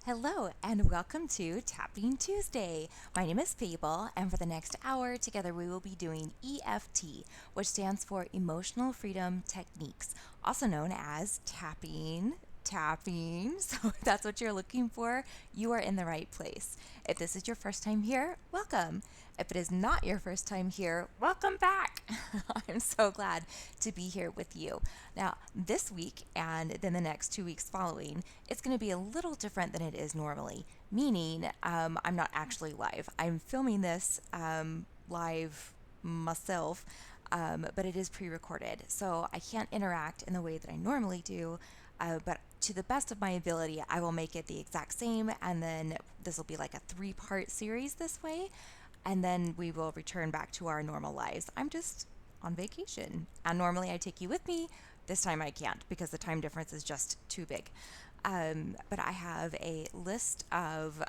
Hello and welcome to Tapping Tuesday. My name is Fable, and for the next hour, together we will be doing EFT, which stands for Emotional Freedom Techniques, also known as tapping. So if that's what you're looking for, you are in the right place. If this is your first time here, welcome. If it is not your first time here, welcome back. I'm so glad to be here with you. Now, this week and then the next 2 weeks following, it's going to be a little different than it is normally, meaning I'm not actually live. I'm filming this live myself, but it is pre-recorded, so I can't interact in the way that I normally do, but to the best of my ability, I will make it the exact same, and then this will be like a 3-part series this way, and then we will return back to our normal lives. I'm just on vacation, and normally I take you with me. This time I can't because the time difference is just too big. But I have a list of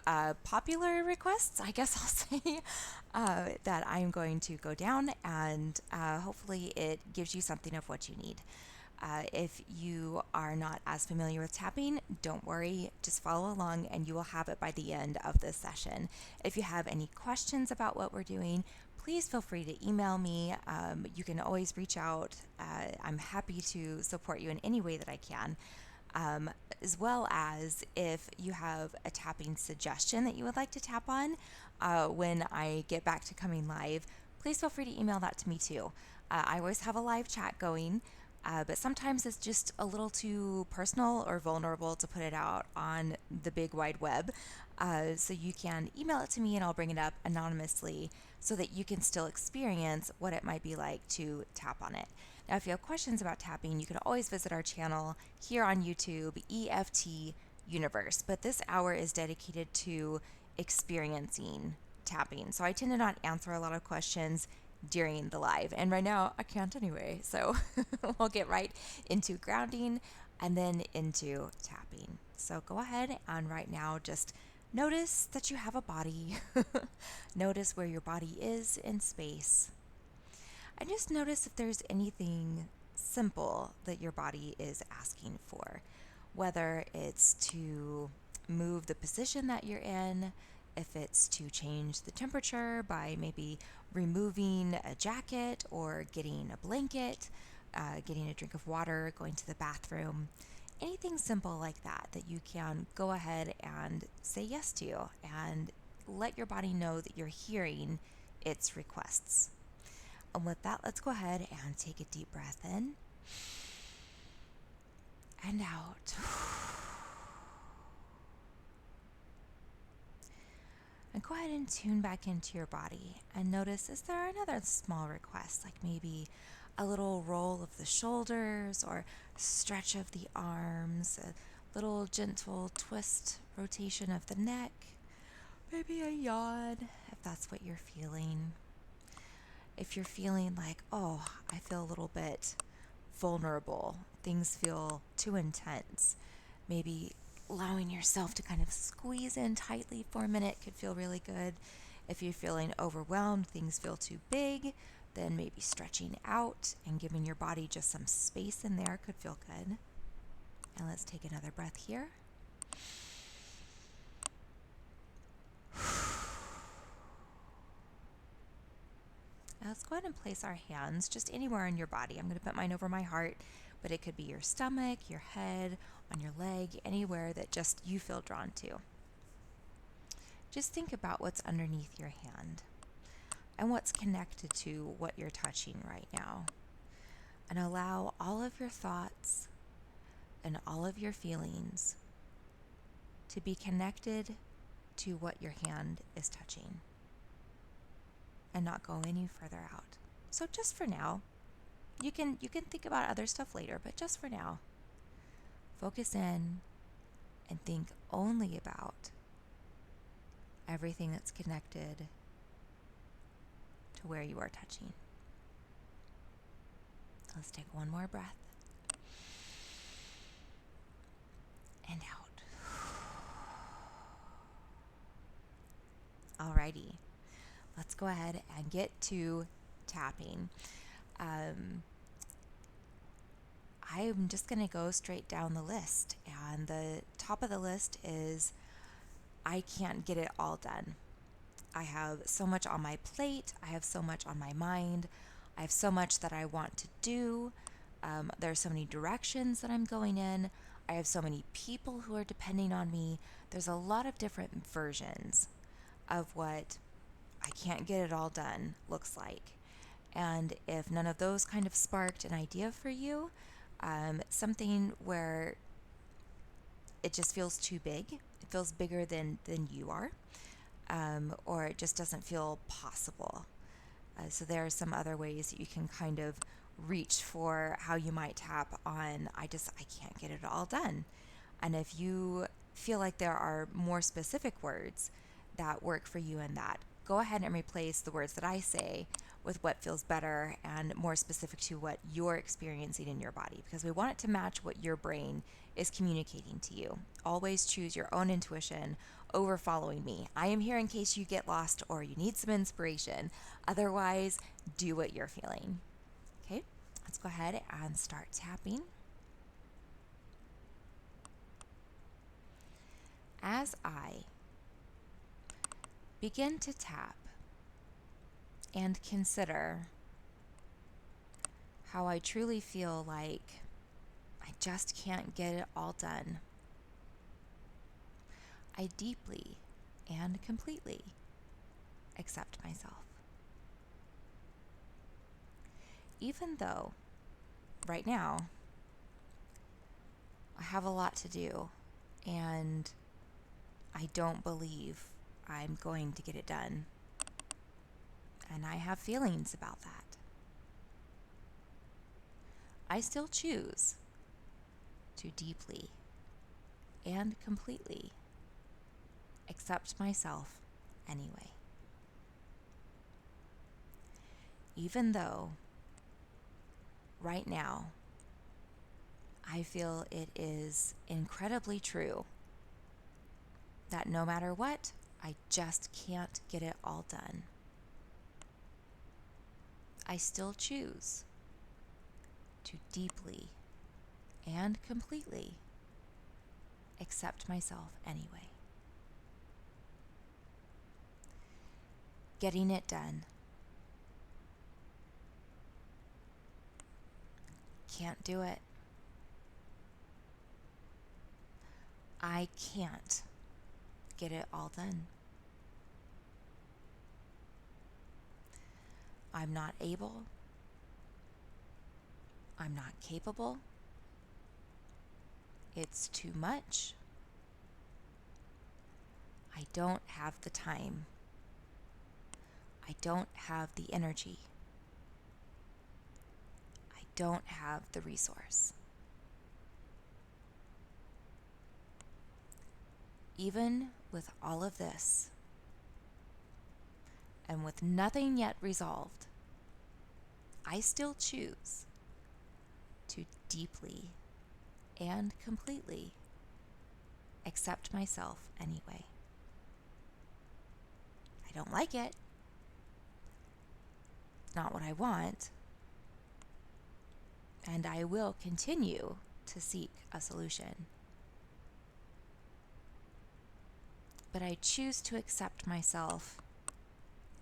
popular requests, I guess I'll say, that I'm going to go down, and hopefully it gives you something of what you need. If you are not as familiar with tapping, don't worry, just follow along and you will have it by the end of this session. If you have any questions about what we're doing, please feel free to email me. You can always reach out. I'm happy to support you in any way that I can. As well as if you have a tapping suggestion that you would like to tap on when I get back to coming live, please feel free to email that to me too. I always have a live chat going, but sometimes it's just a little too personal or vulnerable to put it out on the big wide web. So you can email it to me and I'll bring it up anonymously so that you can still experience what it might be like to tap on it. Now, if you have questions about tapping, you can always visit our channel here on YouTube, EFT Universe. But this hour is dedicated to experiencing tapping. So I tend to not answer a lot of questions during the live. And right now, I can't anyway. So we'll get right into grounding and then into tapping. So go ahead and right now just notice that you have a body. Notice where your body is in space. And just notice if there's anything simple that your body is asking for, whether it's to move the position that you're in, if it's to change the temperature by maybe removing a jacket or getting a blanket, getting a drink of water, going to the bathroom, anything simple like that that you can go ahead and say yes to and let your body know that you're hearing its requests. And with that, let's go ahead and take a deep breath in and out. And go ahead and tune back into your body and notice, is there another small request, like maybe a little roll of the shoulders or stretch of the arms, a little gentle twist, rotation of the neck, maybe a yawn if that's what you're feeling. If you're feeling like, oh, I feel a little bit vulnerable, things feel too intense, maybe allowing yourself to kind of squeeze in tightly for a minute could feel really good. If you're feeling overwhelmed, things feel too big, then maybe stretching out and giving your body just some space in there could feel good. And let's take another breath here. Now let's go ahead and place our hands just anywhere in your body. I'm going to put mine over my heart, but it could be your stomach, your head, on your leg, anywhere that just you feel drawn to. Just think about what's underneath your hand and what's connected to what you're touching right now. And allow all of your thoughts and all of your feelings to be connected to what your hand is touching and not go any further out. So just for now, you can think about other stuff later, but just for now, focus in and think only about everything that's connected to where you are touching. Let's take one more breath. And out. Alrighty. Let's go ahead and get to tapping. I'm just going to go straight down the list. And the top of the list is I can't get it all done. I have so much on my plate. I have so much on my mind. I have so much that I want to do. There are so many directions that I'm going in. I have so many people who are depending on me. There's a lot of different versions of what I can't get it all done looks like. And if none of those kind of sparked an idea for you, something where it just feels too big, it feels bigger than you are, or it just doesn't feel possible. So there are some other ways that you can kind of reach for how you might tap on, I can't get it all done. And if you feel like there are more specific words that work for you in that, go ahead and replace the words that I say with what feels better and more specific to what you're experiencing in your body, because we want it to match what your brain is communicating to you. Always choose your own intuition over following me. I am here in case you get lost or you need some inspiration. Otherwise, do what you're feeling. Okay, let's go ahead and start tapping. As I begin to tap and consider how I truly feel like I just can't get it all done, I deeply and completely accept myself. Even though right now I have a lot to do and I don't believe I'm going to get it done, and I have feelings about that, I still choose to deeply and completely accept myself anyway. Even though right now I feel it is incredibly true that no matter what, I just can't get it all done, I still choose to deeply and completely accept myself anyway. Getting it done. Can't do it. I can't get it all done. I'm not able. I'm not capable. It's too much. I don't have the time. I don't have the energy. I don't have the resource. Even with all of this, and with nothing yet resolved, I still choose to deeply and completely accept myself anyway. I don't like it. It's not what I want. And I will continue to seek a solution. But I choose to accept myself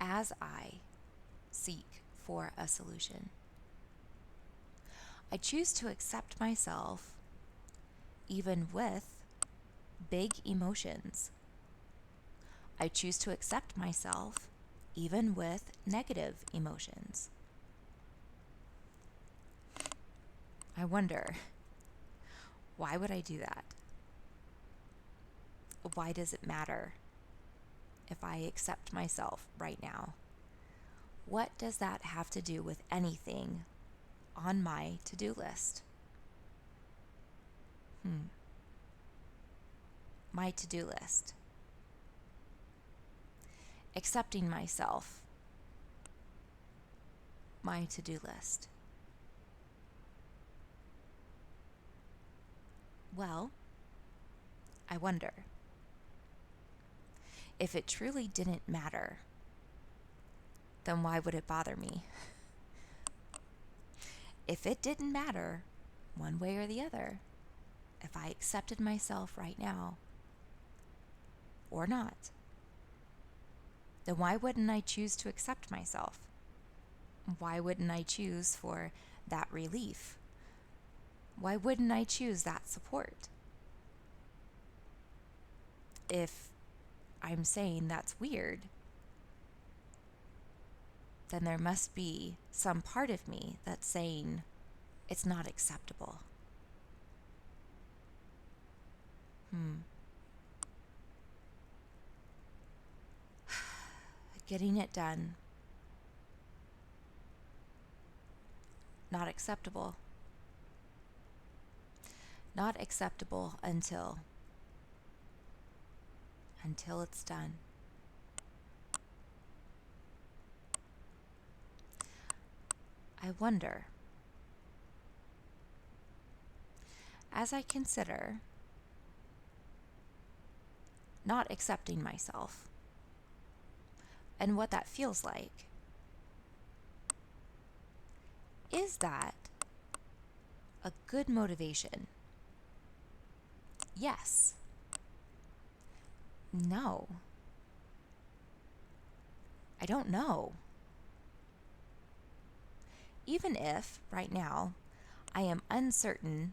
as I seek for a solution. I choose to accept myself even with big emotions. I choose to accept myself even with negative emotions. I wonder, why would I do that? Why does it matter if I accept myself right now? What does that have to do with anything on my to-do list? My to-do list. Accepting myself. My to-do list. Well, I wonder, if it truly didn't matter, then why would it bother me? If it didn't matter, one way or the other, if I accepted myself right now, or not? Then why wouldn't I choose to accept myself? Why wouldn't I choose for that relief? Why wouldn't I choose that support? If I'm saying that's weird, then there must be some part of me that's saying it's not acceptable. Getting it done. Not acceptable. Not acceptable until it's done. I wonder, as I consider not accepting myself and what that feels like, is that a good motivation? Yes. No. I don't know. Even if, right now, I am uncertain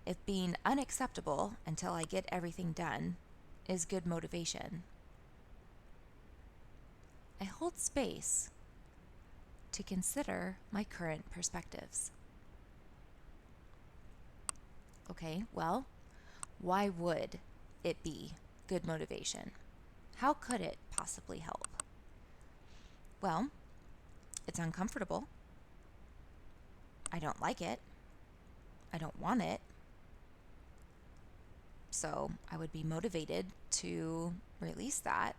if being unacceptable until I get everything done is good motivation, I hold space to consider my current perspectives. Okay, well, why would it be good motivation? How could it possibly help? Well, it's uncomfortable. I don't like it. I don't want it. So I would be motivated to release that.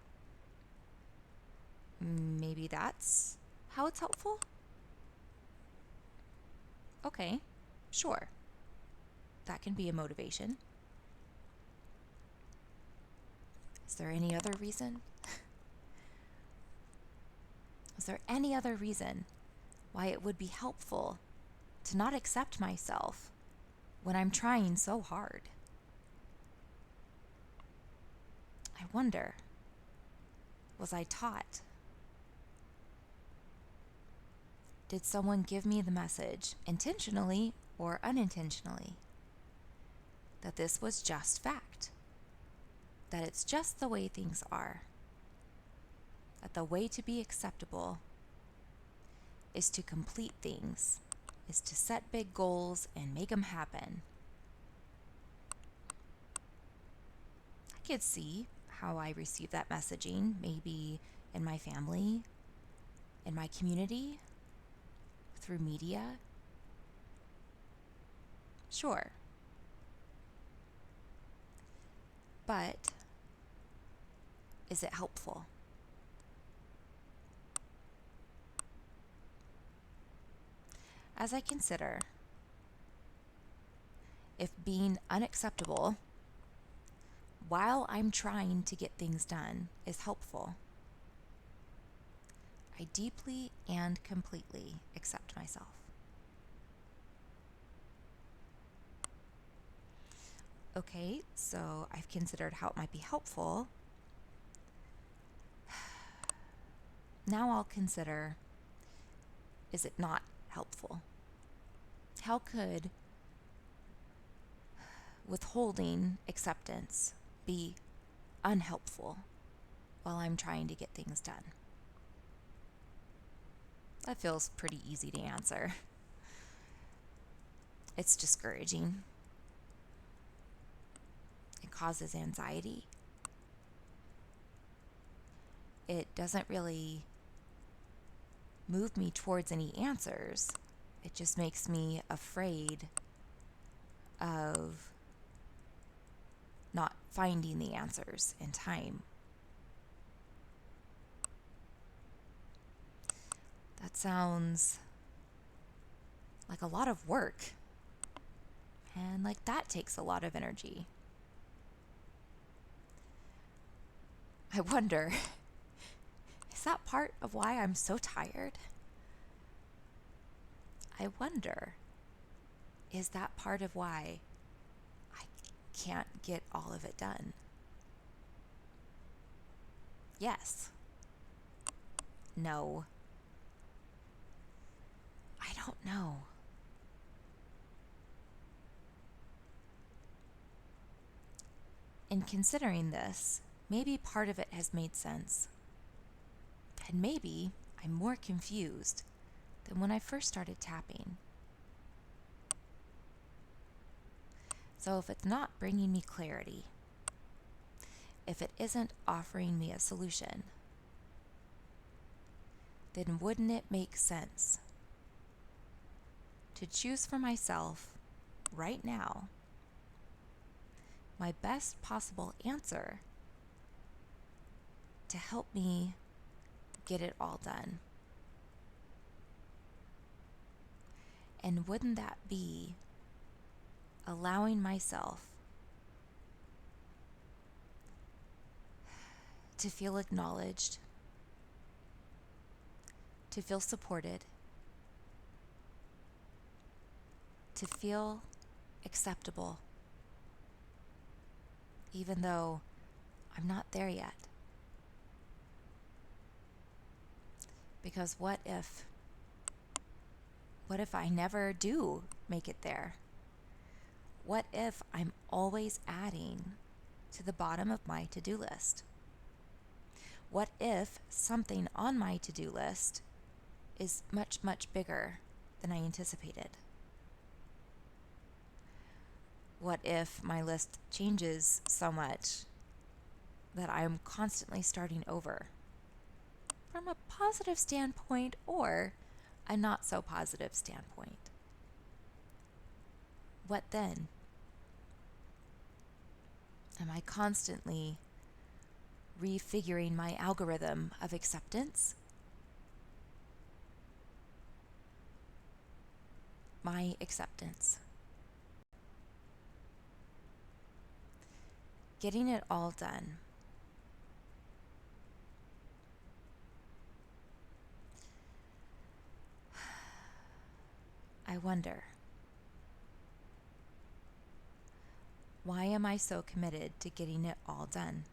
Maybe that's how it's helpful? Okay, sure. That can be a motivation. Is there any other reason? Is there any other reason why it would be helpful to not accept myself when I'm trying so hard? I wonder, was I taught? Did someone give me the message, intentionally or unintentionally, that this was just fact? That it's just the way things are? That the way to be acceptable is to complete things, is to set big goals and make them happen? I could see how I receive that messaging, maybe in my family, in my community, through media. Sure. But is it helpful? As I consider if being unacceptable while I'm trying to get things done is helpful, I deeply and completely accept myself. Okay, so I've considered how it might be helpful. Now I'll consider, is it not helpful? How could withholding acceptance be unhelpful while I'm trying to get things done? That feels pretty easy to answer. It's discouraging. It causes anxiety. It doesn't really move me towards any answers. It just makes me afraid of not finding the answers in time. That sounds like a lot of work. And like that takes a lot of energy. I wonder, is that part of why I'm so tired? I wonder, is that part of why I can't get all of it done? Yes. No. I don't know. In considering this, maybe part of it has made sense. And maybe I'm more confused than when I first started tapping. So if it's not bringing me clarity, if it isn't offering me a solution, then wouldn't it make sense to choose for myself right now my best possible answer to help me get it all done? And wouldn't that be allowing myself to feel acknowledged, to feel supported, to feel acceptable, even though I'm not there yet? Because what if I never do make it there? What if I'm always adding to the bottom of my to-do list? What if something on my to-do list is much, much bigger than I anticipated? What if my list changes so much that I'm constantly starting over from a positive standpoint or a not so positive standpoint? What then? Am I constantly refiguring my algorithm of acceptance? My acceptance. Getting it all done. I wonder, why am I so committed to getting it all done?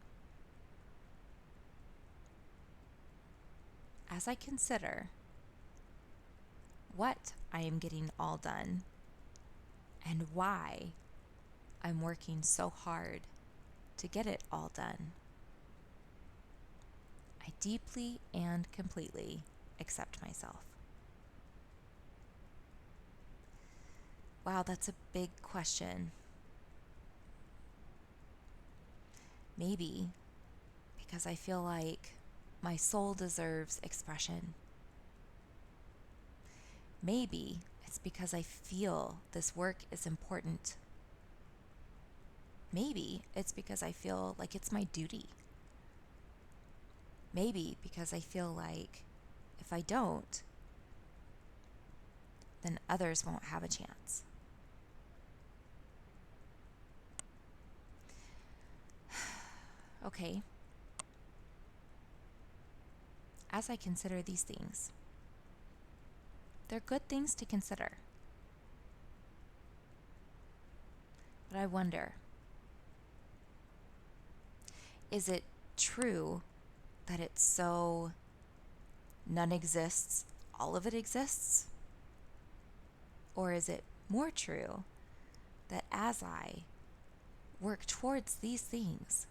As I consider what I am getting all done and why I'm working so hard to get it all done, I deeply and completely accept myself. Wow, that's a big question. Maybe because I feel like my soul deserves expression. Maybe it's because I feel this work is important. Maybe it's because I feel like it's my duty. Maybe because I feel like if I don't, then others won't have a chance. Okay. As I consider these things, they're good things to consider. But I wonder, is it true that it's so none exists, all of it exists? Or is it more true that as I work towards these things,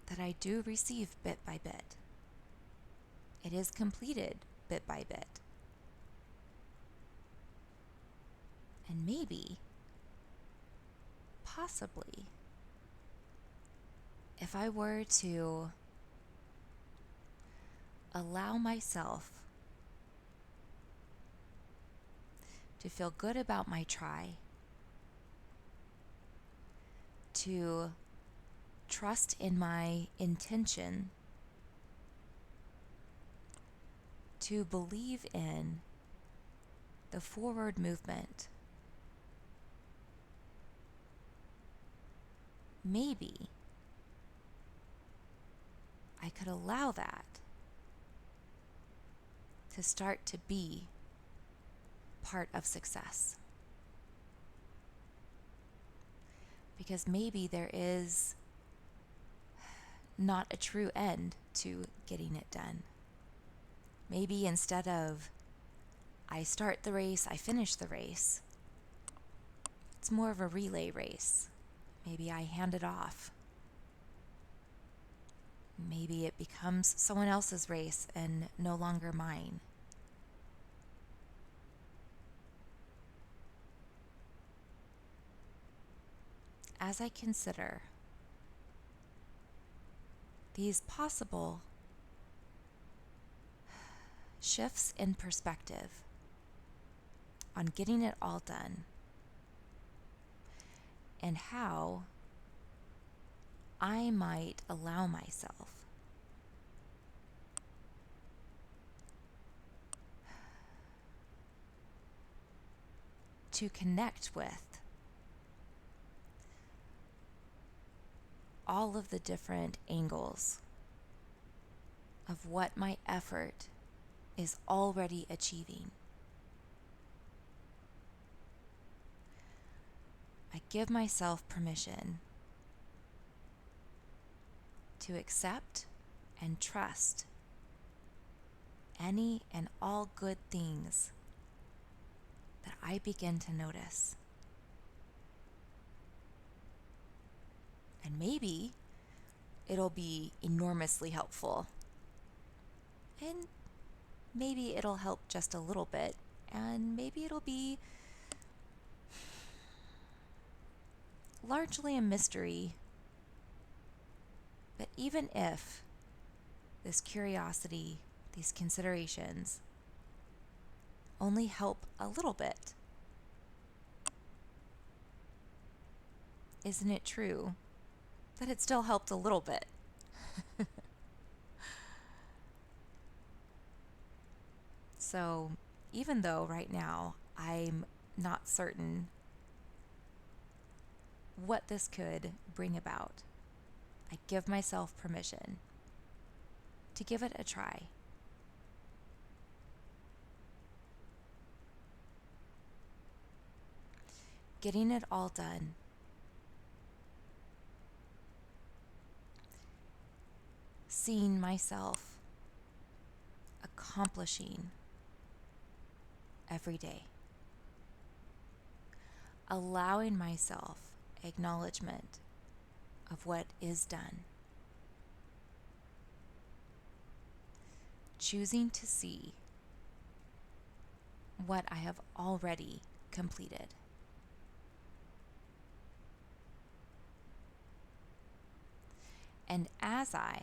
that I do receive bit by bit? It is completed bit by bit. And maybe, possibly, if I were to allow myself to feel good about my try, to trust in my intention, to believe in the forward movement, maybe I could allow that to start to be part of success. Because maybe there is not a true end to getting it done. Maybe instead of I start the race, I finish the race, it's more of a relay race. Maybe I hand it off. Maybe it becomes someone else's race and no longer mine. As I consider these possible shifts in perspective on getting it all done and how I might allow myself to connect with all of the different angles of what my effort is already achieving. I give myself permission to accept and trust any and all good things that I begin to notice. And maybe it'll be enormously helpful. And maybe it'll help just a little bit. And maybe it'll be largely a mystery. But even if this curiosity, these considerations, only help a little bit, isn't it true that it still helped a little bit? So even though right now I'm not certain what this could bring about, I give myself permission to give it a try. Getting it all done. Seeing myself accomplishing every day. Allowing myself acknowledgement of what is done. Choosing to see what I have already completed. And as I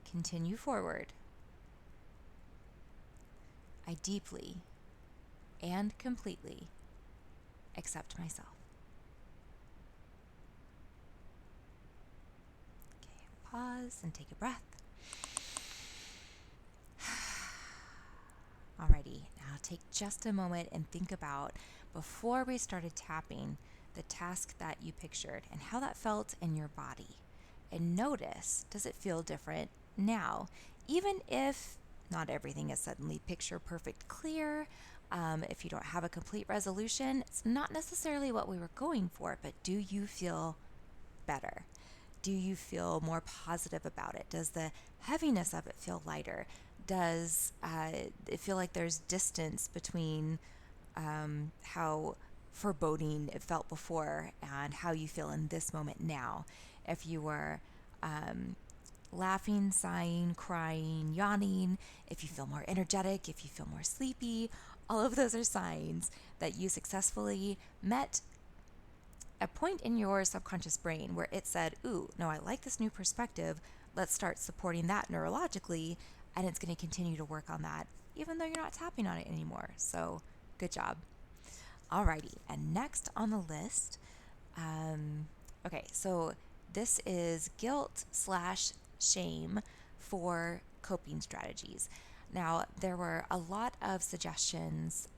continue forward, I deeply and completely accept myself. Okay, pause and take a breath. Alrighty, now take just a moment and think about, before we started tapping, the task that you pictured and how that felt in your body. And notice, does it feel different now? Even if not everything is suddenly picture perfect clear, if you don't have a complete resolution, it's not necessarily what we were going for, but do you feel better? Do you feel more positive about it? Does the heaviness of it feel lighter? Does it feel like there's distance between how foreboding it felt before and how you feel in this moment now? If you were laughing, sighing, crying, yawning, if you feel more energetic, if you feel more sleepy, all of those are signs that you successfully met a point in your subconscious brain where it said, ooh, no, I like this new perspective. Let's start supporting that neurologically, and it's going to continue to work on that, even though you're not tapping on it anymore. So good job. Alrighty, and next on the list, okay, so this is guilt/shame for coping strategies. Now, there were a lot of suggestions,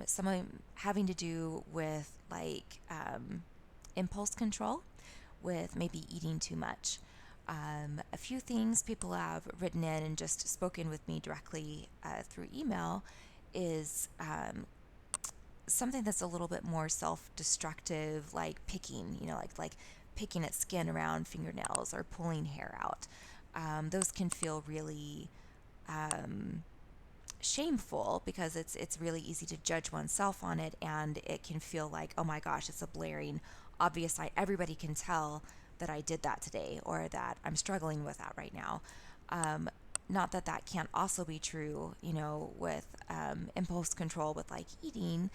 some of them having to do with impulse control, with maybe eating too much. A few things people have written in and just spoken with me directly through email is something that's a little bit more self-destructive, like picking, like picking at skin around fingernails or pulling hair out. those can feel really shameful because it's really easy to judge oneself on it, and it can feel like, oh my gosh, it's a blaring obvious sight. Everybody can tell that I did that today, or that I'm struggling with that right now. Not that that can't also be true, with impulse control, with like eating.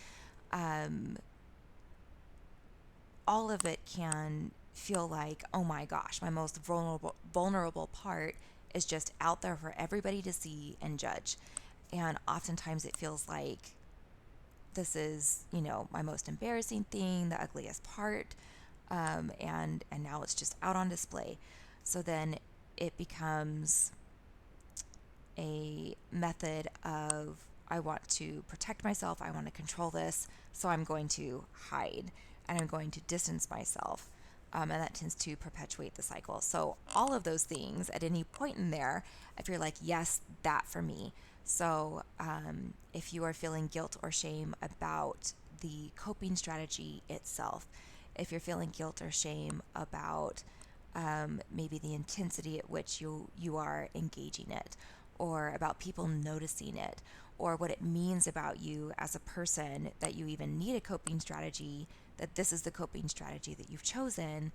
All of it can feel like, oh my gosh, my most vulnerable part is just out there for everybody to see and judge. And oftentimes it feels like this is, my most embarrassing thing, the ugliest part, and now it's just out on display. So then it becomes a method of, I want to protect myself, I want to control this, so I'm going to hide and I'm going to distance myself. And that tends to perpetuate the cycle. So all of those things at any point in there, if you're like, yes, that for me. So if you are feeling guilt or shame about the coping strategy itself, if you're feeling guilt or shame about maybe the intensity at which you are engaging it, or about people noticing it, or what it means about you as a person that you even need a coping strategy, that this is the coping strategy that you've chosen,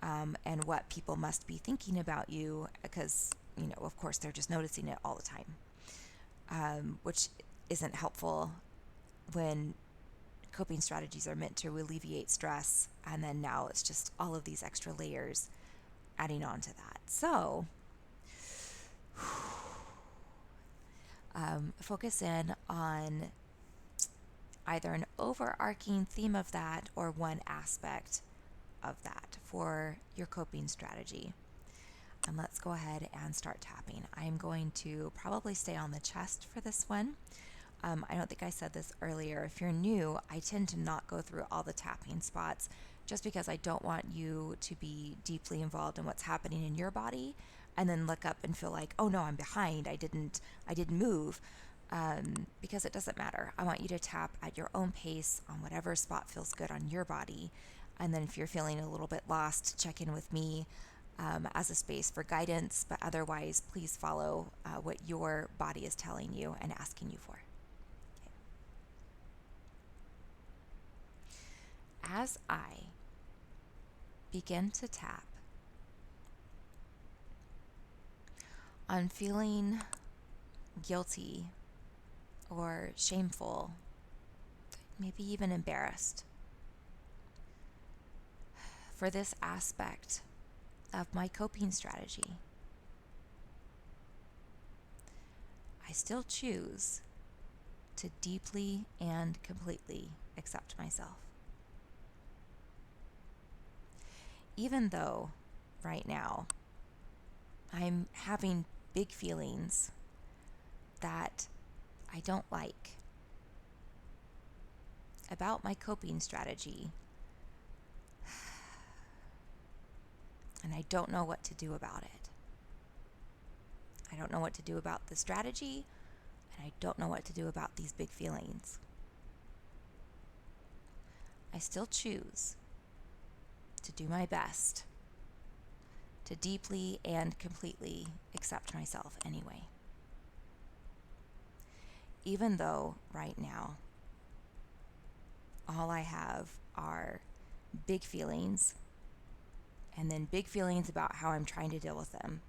and what people must be thinking about you, because, of course, they're just noticing it all the time, which isn't helpful when coping strategies are meant to alleviate stress, and then now it's just all of these extra layers adding on to that. So focus in on either an overarching theme of that or one aspect of that for your coping strategy. And let's go ahead and start tapping. I'm going to probably stay on the chest for this one. I don't think I said this earlier. If you're new, I tend to not go through all the tapping spots just because I don't want you to be deeply involved in what's happening in your body and then look up and feel like, oh no, I'm behind. I didn't move, because it doesn't matter. I want you to tap at your own pace on whatever spot feels good on your body. And then if you're feeling a little bit lost, check in with me as a space for guidance. But otherwise, please follow what your body is telling you and asking you for. As I begin to tap on feeling guilty or shameful, maybe even embarrassed for this aspect of my coping strategy, I still choose to deeply and completely accept myself. Even though right now I'm having big feelings that I don't like about my coping strategy, and I don't know what to do about it. I don't know what to do about the strategy, and I don't know what to do about these big feelings. I still choose to do my best to deeply and completely accept myself anyway. Even though right now all I have are big feelings, and then big feelings about how I'm trying to deal with them,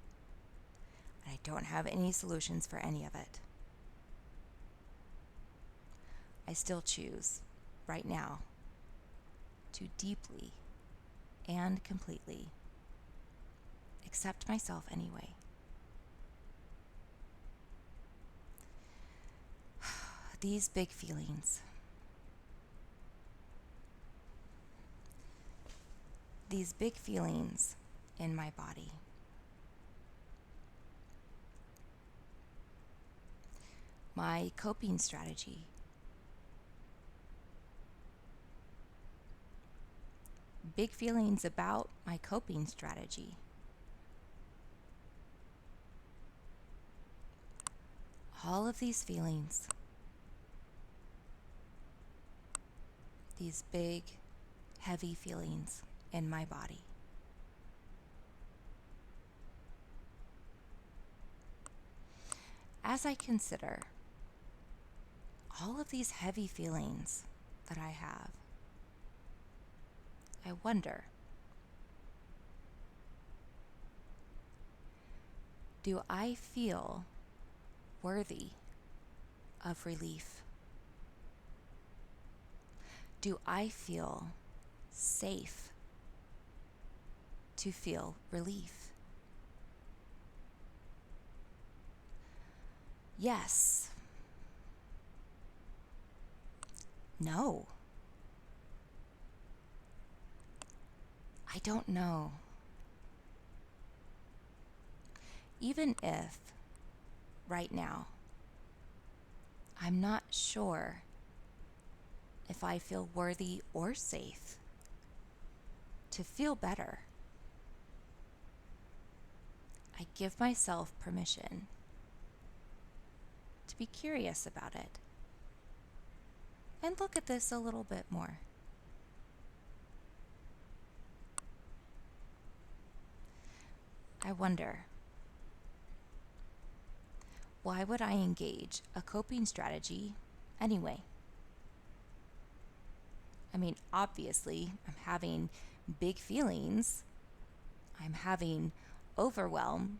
and I don't have any solutions for any of it. I still choose right now to deeply and completely accept myself anyway. These big feelings, in my body, my coping strategy, big feelings about my coping strategy, all of these feelings, these big, heavy feelings in my body, as I consider all of these heavy feelings that I have, I wonder, do I feel worthy of relief? Do I feel safe to feel relief? Yes. No. I don't know. Even if right now I'm not sure if I feel worthy or safe to feel better, I give myself permission to be curious about it and look at this a little bit more. I wonder, why would I engage a coping strategy anyway? I mean, obviously, I'm having big feelings. I'm having overwhelm.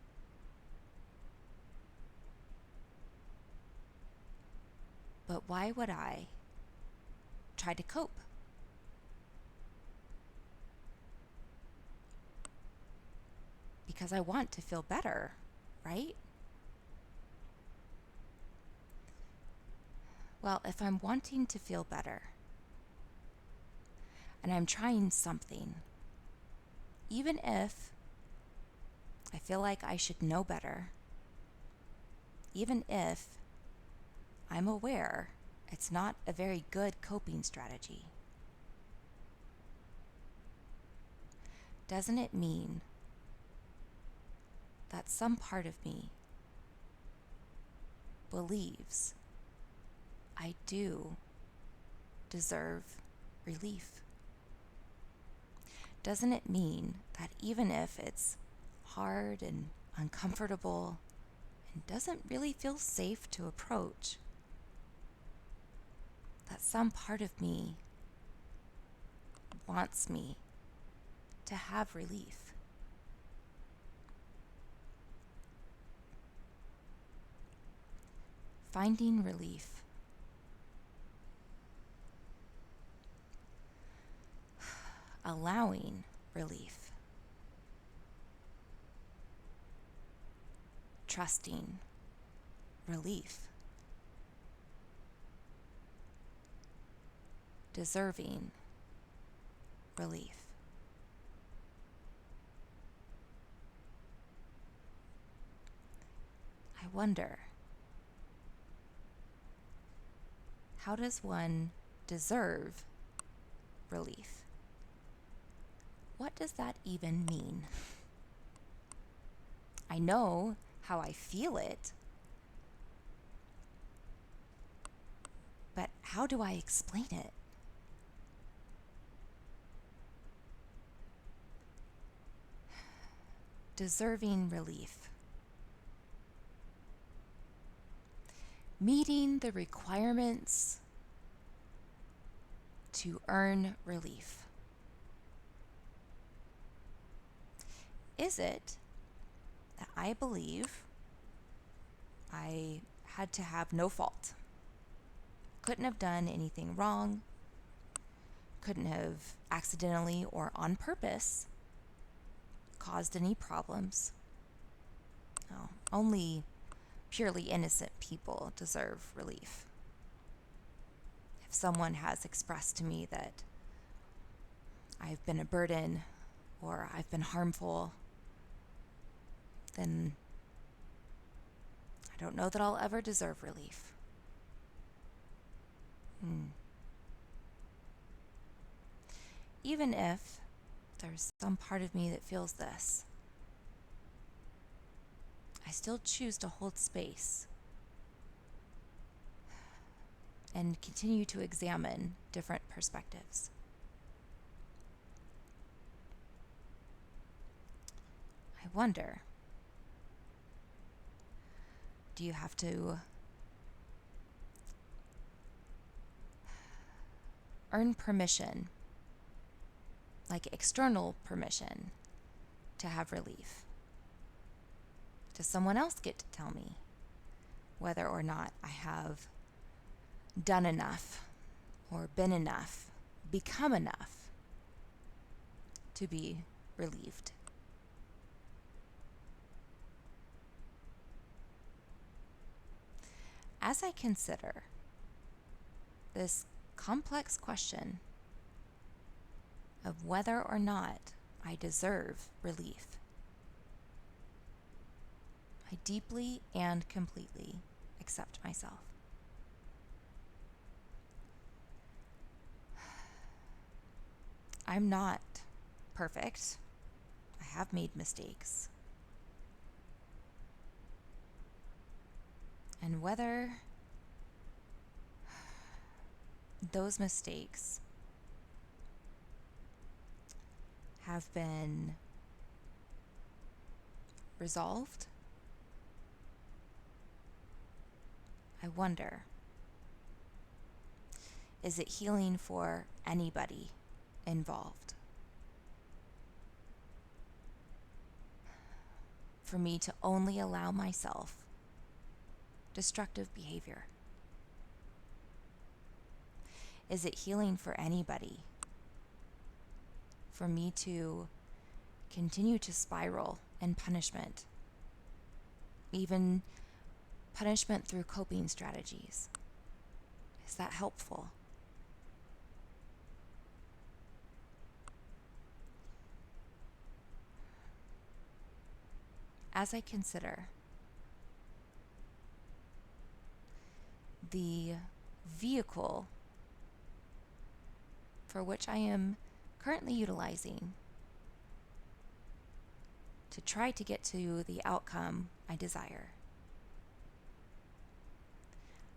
But why would I try to cope? Because I want to feel better, right? Well, if I'm wanting to feel better and I'm trying something, even if I feel like I should know better, even if I'm aware it's not a very good coping strategy, doesn't it mean that some part of me believes I do deserve relief? Doesn't it mean that even if it's hard and uncomfortable and doesn't really feel safe to approach, that some part of me wants me to have relief? Finding relief. Allowing relief. Trusting relief. Deserving relief. I wonder, how does one deserve relief? What does that even mean? I know how I feel it, but how do I explain it? Deserving relief. Meeting the requirements to earn relief. Is it that I believe I had to have no fault? Couldn't have done anything wrong, couldn't have accidentally or on purpose caused any problems. No, only purely innocent people deserve relief. If someone has expressed to me that I've been a burden or I've been harmful, then I don't know that I'll ever deserve relief. Even if there's some part of me that feels this, I still choose to hold space and continue to examine different perspectives. I wonder, Do you have to earn permission, like external permission, to have relief? Does someone else get to tell me whether or not I have done enough or been enough, become enough to be relieved? As I consider this complex question of whether or not I deserve relief, I deeply and completely accept myself. I'm not perfect. I have made mistakes. And whether those mistakes have been resolved, I wonder, is it healing for anybody involved? For me to only allow myself destructive behavior? Is it healing for anybody for me to continue to spiral in punishment, even punishment through coping strategies? Is that helpful? As I consider the vehicle for which I am currently utilizing to try to get to the outcome I desire,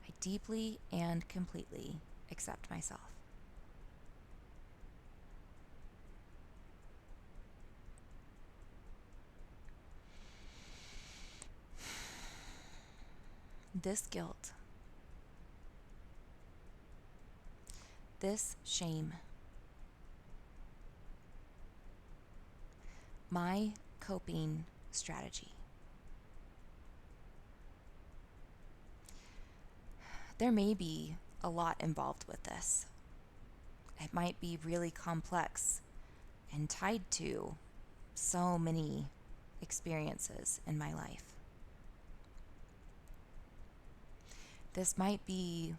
I deeply and completely accept myself. This guilt, this shame, my coping strategy. There may be a lot involved with this. It might be really complex and tied to so many experiences in my life. This might be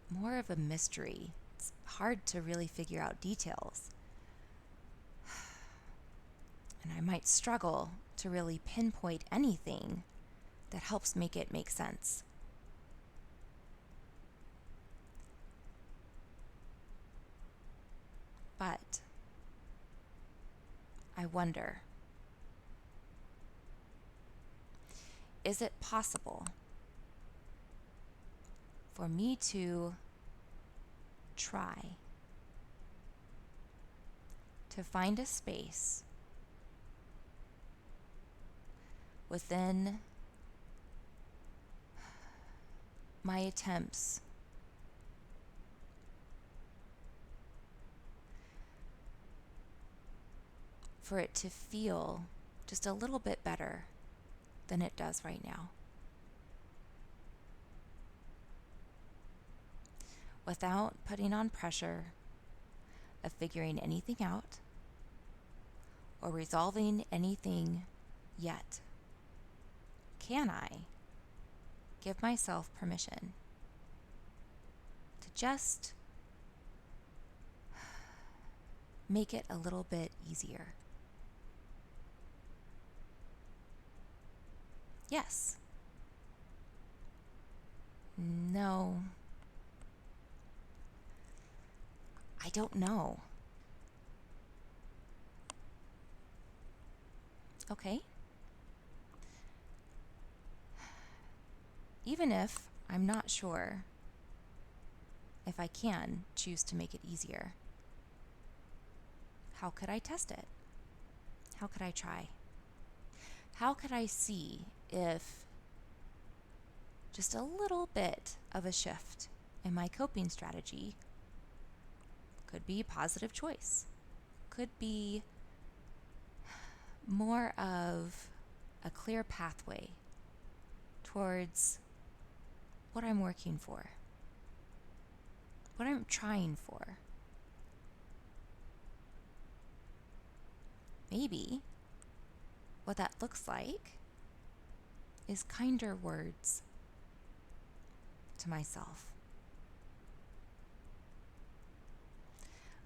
more of a mystery. It's hard to really figure out details. And I might struggle to really pinpoint anything that helps make it make sense. But I wonder, is it possible for me to try to find a space within my attempts for it to feel just a little bit better than it does right now, without putting on pressure of figuring anything out or resolving anything yet? Can I give myself permission to just make it a little bit easier? Yes. No. I don't know. Okay. Even if I'm not sure if I can choose to make it easier, how could I test it? How could I try? How could I see if just a little bit of a shift in my coping strategy could be positive choice, could be more of a clear pathway towards what I'm working for, what I'm trying for. Maybe what that looks like is kinder words to myself.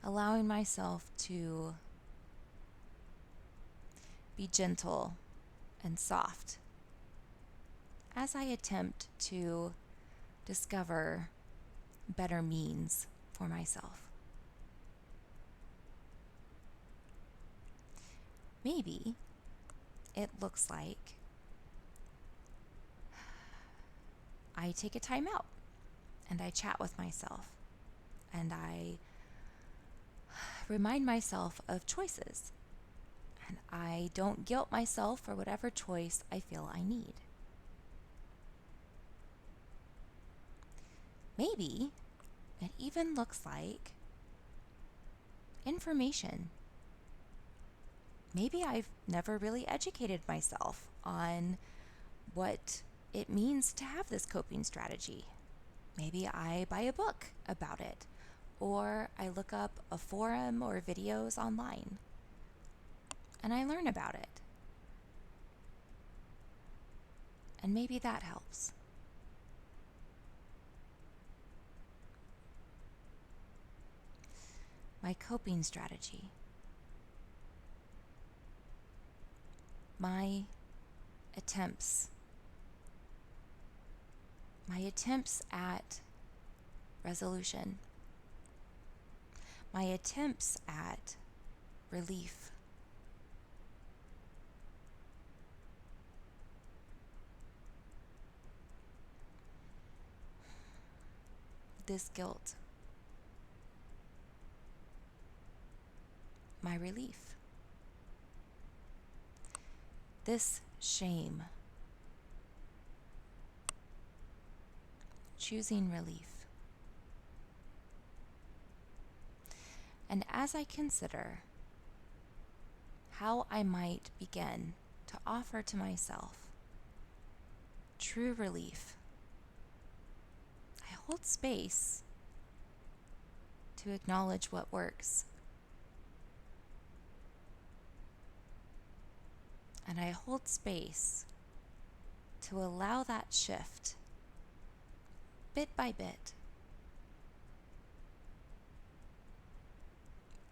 Allowing myself to be gentle and soft as I attempt to discover better means for myself. Maybe it looks like I take a time out and I chat with myself and I remind myself of choices, and I don't guilt myself for whatever choice I feel I need. Maybe it even looks like information. Maybe I've never really educated myself on what it means to have this coping strategy. Maybe I buy a book about it, or I look up a forum or videos online and I learn about it. And maybe that helps. My coping strategy. My attempts at resolution, my attempts at relief. This guilt, my relief. This shame, choosing relief. And as I consider how I might begin to offer to myself true relief, I hold space to acknowledge what works. And I hold space to allow that shift bit by bit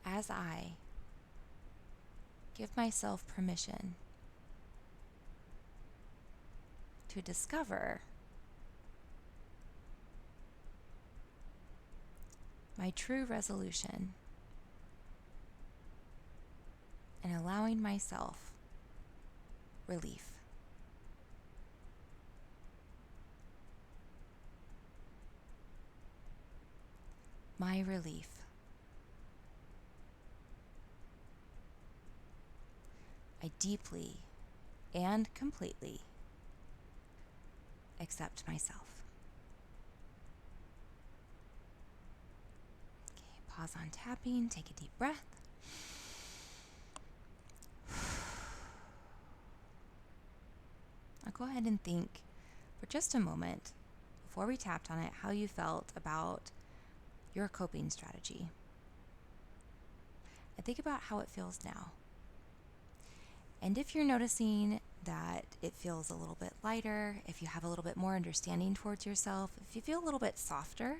as I give myself permission to discover my true resolution and allowing myself relief. My relief. I deeply and completely accept myself. Okay, pause on tapping, take a deep breath. Now go ahead and think for just a moment before we tapped on it how you felt about your coping strategy. And think about how it feels now. And if you're noticing that it feels a little bit lighter, if you have a little bit more understanding towards yourself, if you feel a little bit softer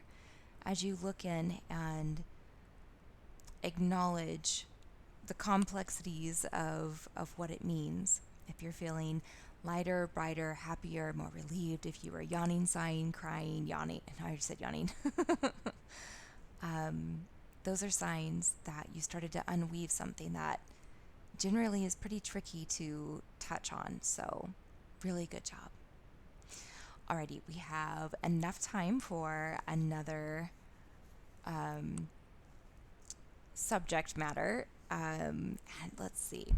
as you look in and acknowledge the complexities of what it means, if you're feeling lighter, brighter, happier, more relieved, if you were yawning, sighing, crying, yawning, no, I just said yawning. Those are signs that you started to unweave something that generally is pretty tricky to touch on. So really good job. Alrighty, we have enough time for another subject matter. And let's see.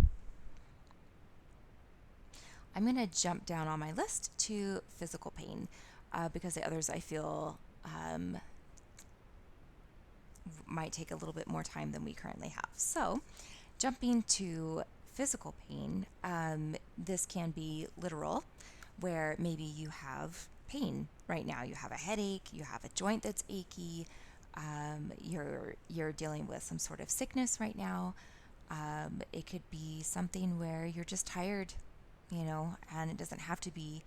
I'm going to jump down on my list to physical pain. because the others I feel might take a little bit more time than we currently have. So, jumping to physical pain, this can be literal, where maybe you have pain right now. You have a headache, you have a joint that's achy, you're dealing with some sort of sickness right now. It could be something where you're just tired, and it doesn't have to be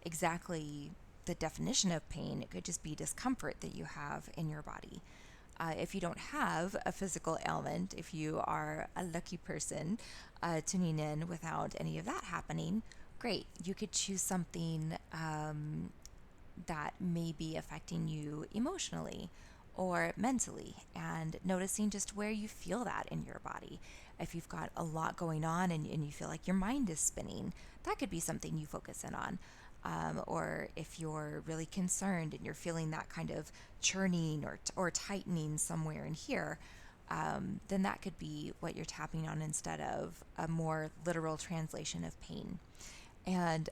exactly the definition of pain. It could just be discomfort that you have in your body. If you don't have a physical ailment, if you are a lucky person tuning in without any of that happening, great. You could choose something that may be affecting you emotionally or mentally, and noticing just where you feel that in your body. If you've got a lot going on and you feel like your mind is spinning, that could be something you focus in on. Or if you're really concerned and you're feeling that kind of churning or tightening somewhere in here, then that could be what you're tapping on instead of a more literal translation of pain. And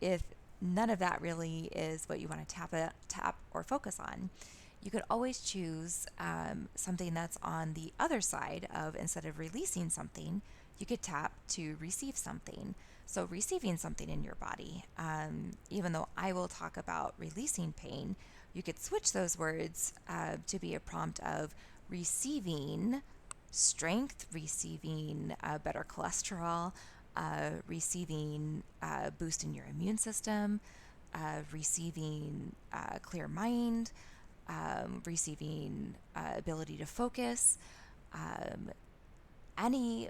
if none of that really is what you want to tap or focus on, you could always choose something that's on the other side of, instead of releasing something, you could tap to receive something. So receiving something in your body, even though I will talk about releasing pain, you could switch those words to be a prompt of receiving strength, receiving better cholesterol, receiving a boost in your immune system, receiving a clear mind, receiving ability to focus, any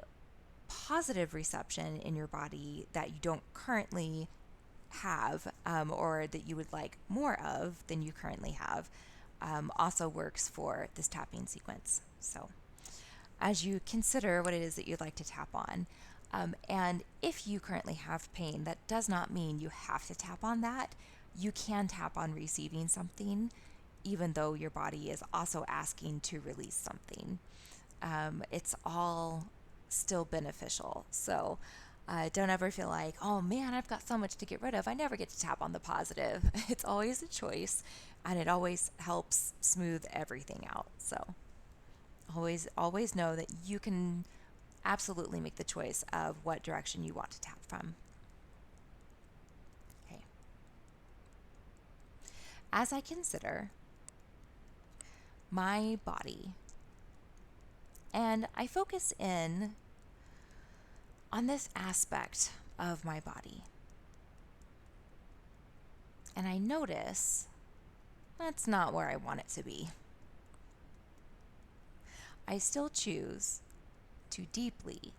positive reception in your body that you don't currently have, or that you would like more of than you currently have, also works for this tapping sequence. So as you consider what it is that you'd like to tap on, and if you currently have pain, that does not mean you have to tap on that. You can tap on receiving something, even though your body is also asking to release something. It's all still beneficial. So don't ever feel like, oh man, I've got so much to get rid of. I never get to tap on the positive. It's always a choice, and it always helps smooth everything out. So always know that you can absolutely make the choice of what direction you want to tap from. Okay. As I consider my body, and I focus in on this aspect of my body, and I notice that's not where I want it to be, I still choose to deeply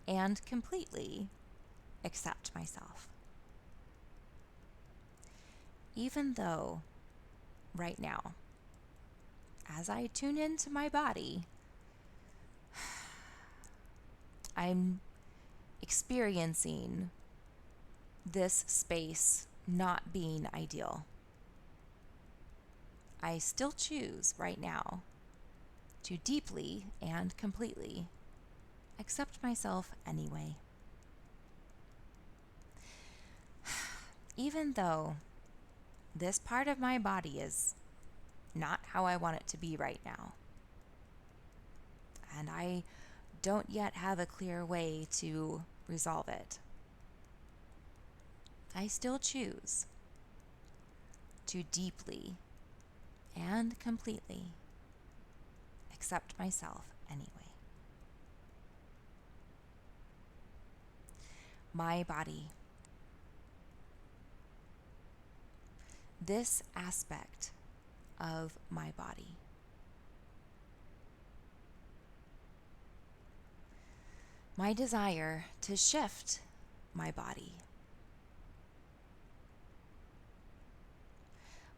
and completely accept myself. Even though right now, as I tune into my body, I'm experiencing this space not being ideal, I still choose right now to deeply and completely accept myself anyway. Even though this part of my body is not how I want it to be right now, and I don't yet have a clear way to resolve it, I still choose to deeply and completely accept myself anyway. My body. This aspect of my body. My desire to shift my body.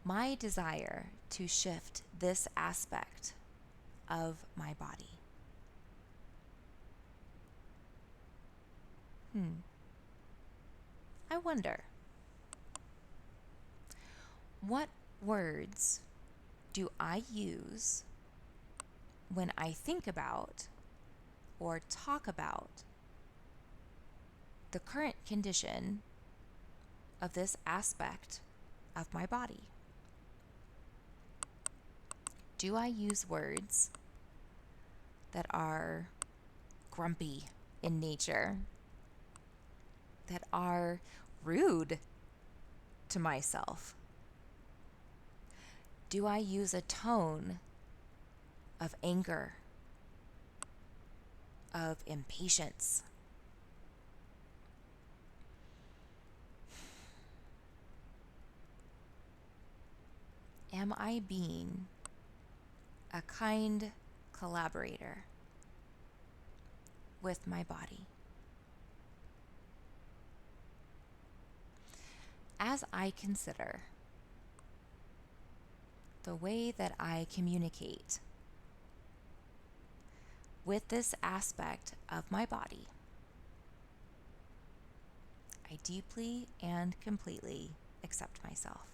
My desire to shift this aspect of my body. I wonder, what words do I use when I think about or talk about the current condition of this aspect of my body? Do I use words that are grumpy in nature, that are rude to myself? Do I use a tone of anger, of impatience? Am I being a kind collaborator with my body? As I consider the way that I communicate with this aspect of my body, I deeply and completely accept myself.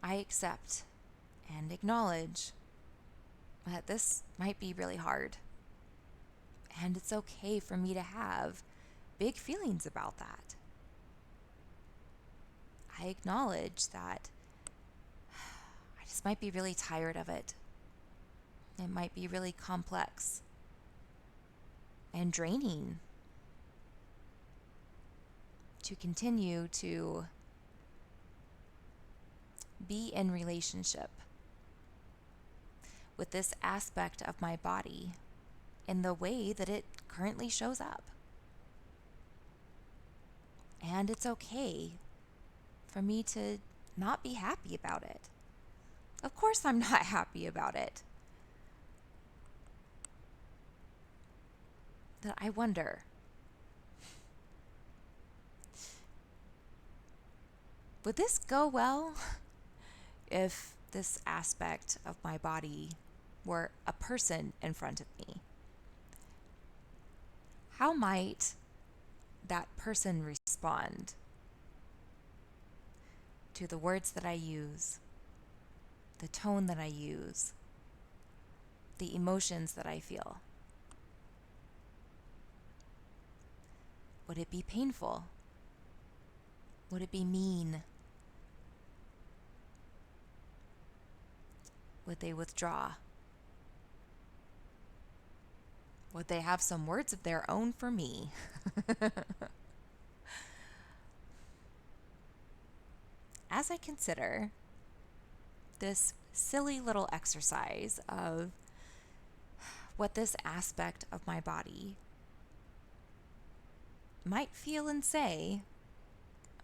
I accept and acknowledge that this might be really hard. And it's okay for me to have big feelings about that. I acknowledge that I just might be really tired of it. It might be really complex and draining to continue to be in relationship with this aspect of my body in the way that it currently shows up. And it's okay for me to not be happy about it. Of course, I'm not happy about it. That I wonder, would this go well if this aspect of my body were a person in front of me? How might that person respond to the words that I use, the tone that I use, the emotions that I feel? Would it be painful? Would it be mean? Would they withdraw? Would they have some words of their own for me? As I consider this silly little exercise of what this aspect of my body might feel and say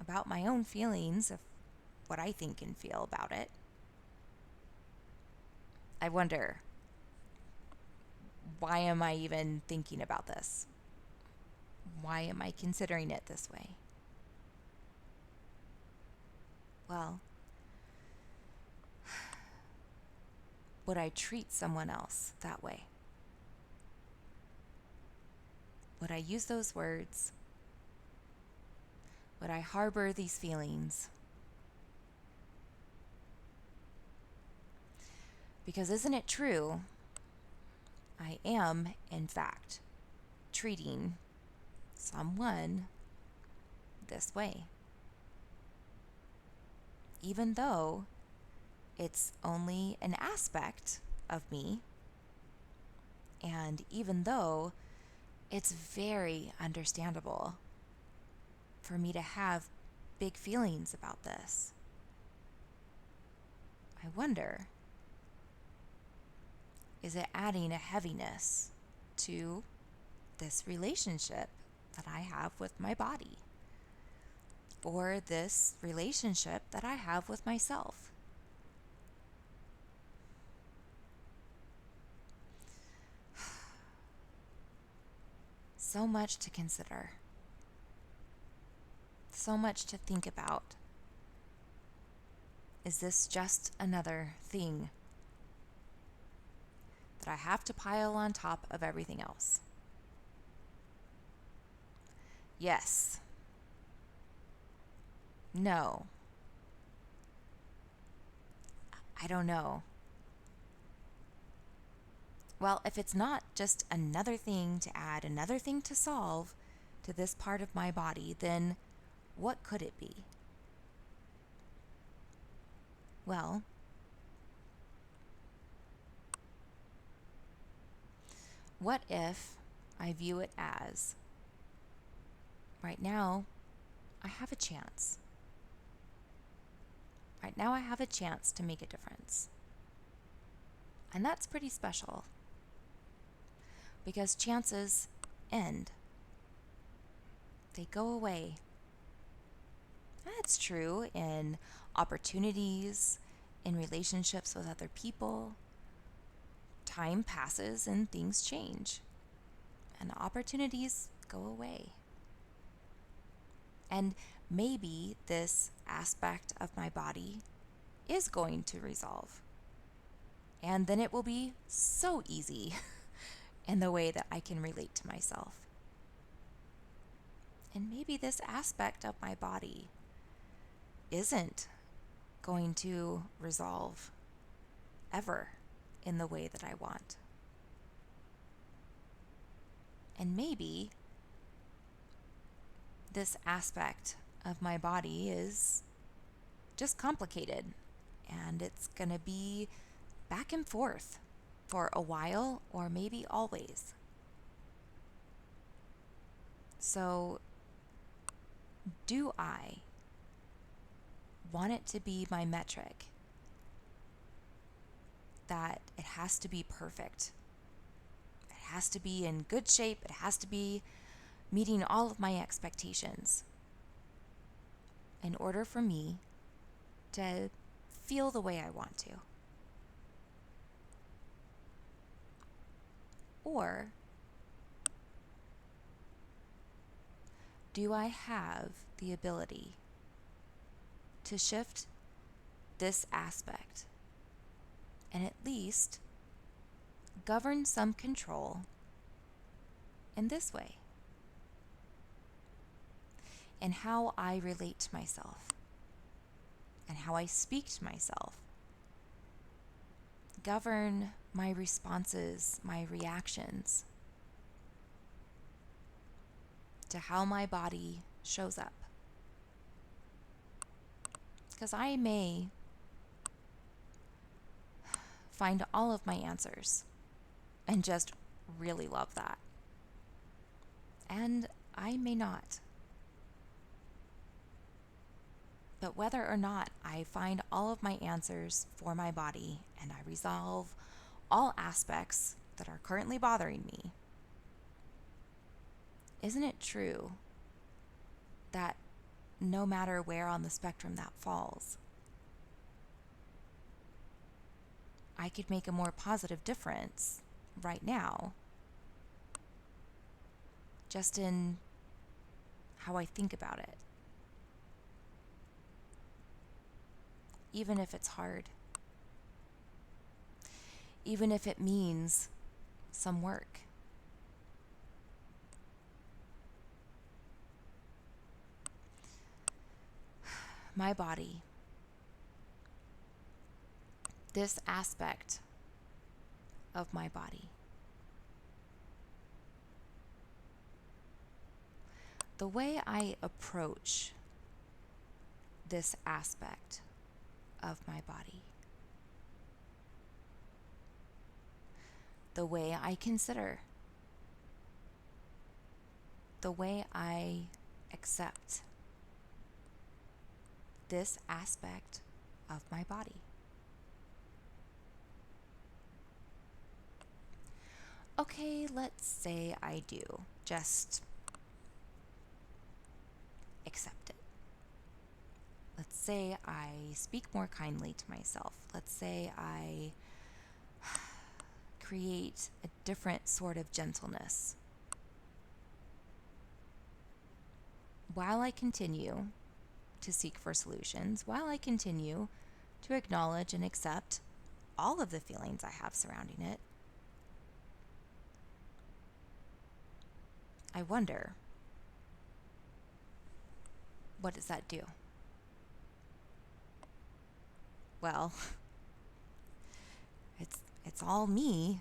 about my own feelings of what I think and feel about it, I wonder, why am I even thinking about this? Why am I considering it this way? Well, would I treat someone else that way? Would I use those words? Would I harbor these feelings? Because isn't it true? I am, in fact, treating someone this way. Even though it's only an aspect of me, and even though it's very understandable for me to have big feelings about this, I wonder, is it adding a heaviness to this relationship that I have with my body? Or this relationship that I have with myself? So much to consider. So much to think about. Is this just another thing that I have to pile on top of everything else? Yes. No. I don't know. Well, if it's not just another thing to add, another thing to solve to this part of my body, then what could it be? Well, what if I view it as, right now, I have a chance. Right now, I have a chance to make a difference. And that's pretty special because chances end, they go away. That's true in opportunities, in relationships with other people. Time passes and things change, and opportunities go away. And maybe this aspect of my body is going to resolve. And then it will be so easy in the way that I can relate to myself. And maybe this aspect of my body isn't going to resolve ever in the way that I want. And maybe this aspect of my body is just complicated, and it's going to be back and forth for a while or maybe always. So, do I want it to be my metric that it has to be perfect? It has to be in good shape. It has to be meeting all of my expectations in order for me to feel the way I want to. Or do I have the ability to shift this aspect and at least govern some control in this way? And how I relate to myself and how I speak to myself. Govern my responses, my reactions to how my body shows up. Because I may find all of my answers and just really love that. And I may not. But whether or not I find all of my answers for my body and I resolve all aspects that are currently bothering me, isn't it true that no matter where on the spectrum that falls, I could make a more positive difference right now just in how I think about it? Even if it's hard, even if it means some work. My body, this aspect of my body, the way I approach this aspect of my body, the way I consider, the way I accept this aspect of my body. Okay, let's say I do. Just accept it. Let's say I speak more kindly to myself. Let's say I create a different sort of gentleness. While I continue to seek for solutions, while I continue to acknowledge and accept all of the feelings I have surrounding it, I wonder, what does that do? Well, it's all me,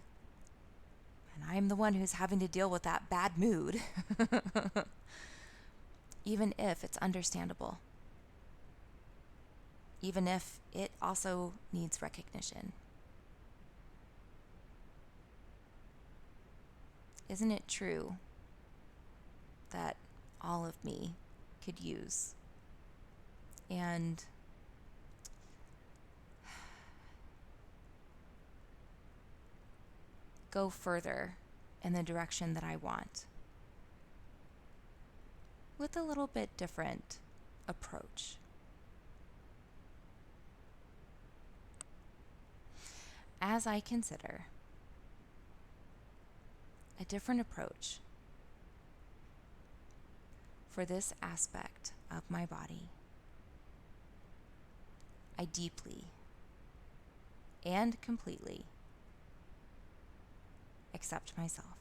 and I'm the one who's having to deal with that bad mood. even if it's understandable, even if it also needs recognition. Isn't it true that all of me could use and go further in the direction that I want with a little bit different approach? As I consider a different approach for this aspect of my body, I deeply and completely accept myself.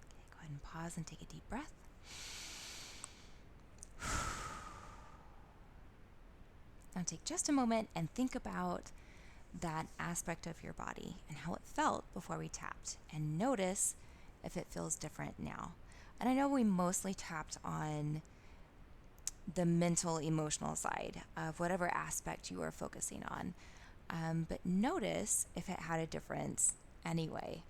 Okay, go ahead and pause and take a deep breath. Now take just a moment and think about that aspect of your body and how it felt before we tapped, and notice if it feels different now. And I know we mostly tapped on the mental, emotional side of whatever aspect you were focusing on, but notice if it had a difference anyway.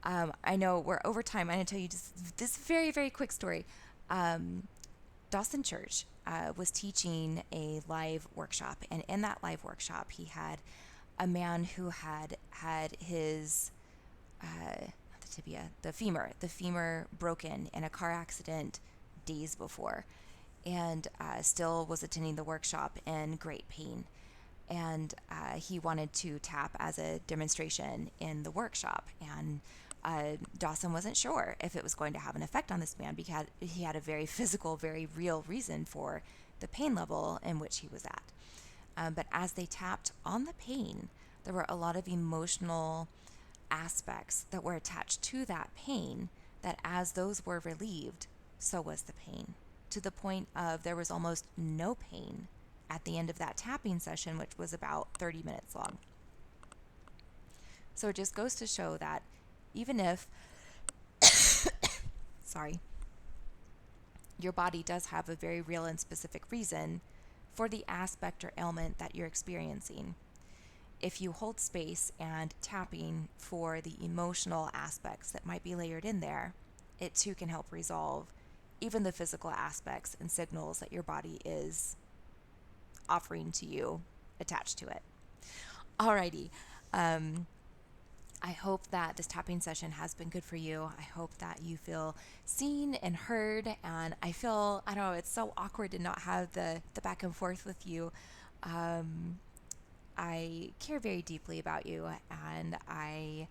I know we're over time. I'm going to tell you just this very, very quick story. Dawson Church was teaching a live workshop, and in that live workshop, he had a man who had his not the tibia, the femur broken in a car accident days before, and still was attending the workshop in great pain. And he wanted to tap as a demonstration in the workshop, and Dawson wasn't sure if it was going to have an effect on this man because he had a very physical, very real reason for the pain level in which he was at. But as they tapped on the pain, there were a lot of emotional aspects that were attached to that pain, that as those were relieved, so was the pain, to the point of there was almost no pain at the end of that tapping session, which was about 30 minutes long. So it just goes to show that even if, sorry, your body does have a very real and specific reason for the aspect or ailment that you're experiencing, if you hold space and tapping for the emotional aspects that might be layered in there, it too can help resolve even the physical aspects and signals that your body is offering to you attached to it. Alrighty. I hope that this tapping session has been good for you. I hope that you feel seen and heard. And I don't know, it's so awkward to not have the back and forth with you. I care very deeply about you, and I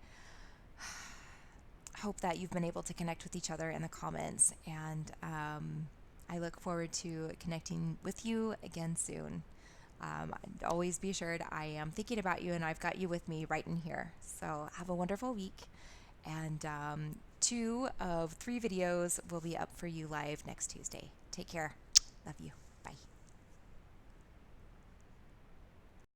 hope that you've been able to connect with each other in the comments. And I look forward to connecting with you again soon. Always be assured I am thinking about you, and I've got you with me right in here. So have a wonderful week, and 2 of 3 videos will be up for you live next Tuesday. Take care. Love you.